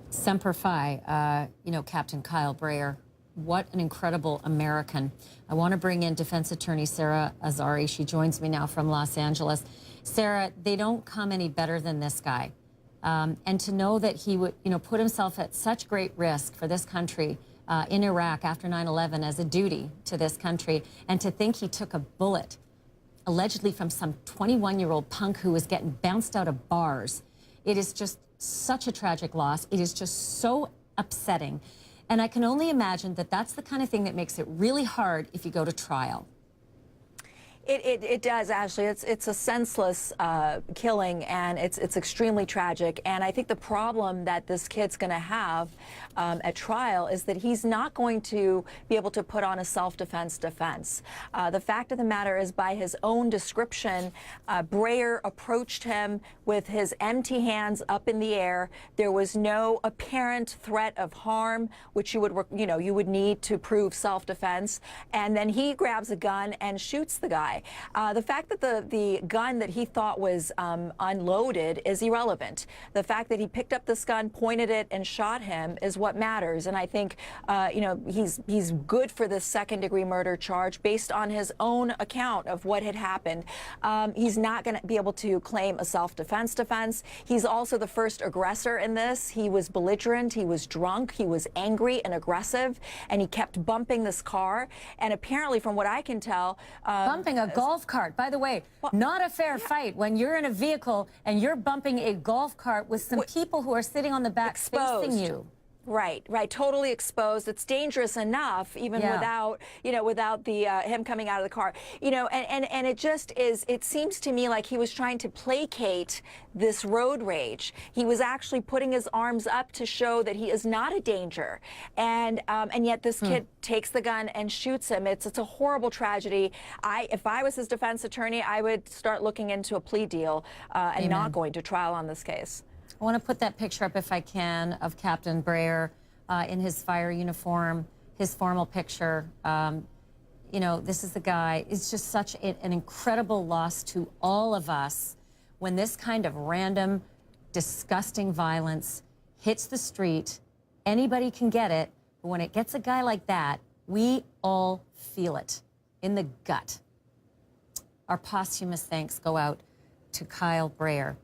Semper Fi, Captain Kyle Brayer. What an incredible American. I want to bring in defense attorney Sarah Azari. She joins me now from Los Angeles. Sarah, they don't come any better than this guy. And to know that he would, put himself at such great risk for this country in Iraq after 9/11 as a duty to this country, and to think he took a bullet, allegedly from some 21-year-old punk who was getting bounced out of bars. It is just such a tragic loss. It is just so upsetting. And I can only imagine that that's the kind of thing that makes it really hard if you go to trial. It does, Ashley. It's a senseless killing, and it's extremely tragic. And I think the problem that this kid's going to have at trial is that he's not going to be able to put on a self-defense defense. The fact of the matter is, by his own description, Brayer approached him with his empty hands up in the air. There was no apparent threat of harm, which you would need to prove self-defense. And then he grabs a gun and shoots the guy. The fact that the gun that he thought was unloaded is irrelevant. The fact that he picked up this gun, pointed it, and shot him is what matters. And I think, he's good for this second-degree murder charge based on his own account of what had happened. He's not going to be able to claim a self-defense defense. He's also the first aggressor in this. He was belligerent. He was drunk. He was angry and aggressive, and he kept bumping this car. And apparently, from what I can tell, bumping a golf cart. By the way, not a fair fight when you're in a vehicle and you're bumping a golf cart with some people who are sitting on the back facing you. Right, totally exposed. It's dangerous enough, even without the him coming out of the car. And it just is. It seems to me like he was trying to placate this road rage. He was actually putting his arms up to show that he is not a danger, and yet this kid takes the gun and shoots him. It's a horrible tragedy. If I was his defense attorney, I would start looking into a plea deal and not going to trial on this case. I want to put that picture up, if I can, of Captain Brayer in his fire uniform, his formal picture. This is the guy. It's just such an incredible loss to all of us when this kind of random, disgusting violence hits the street. Anybody can get it, but when it gets a guy like that, we all feel it in the gut. Our posthumous thanks go out to Kyle Brayer.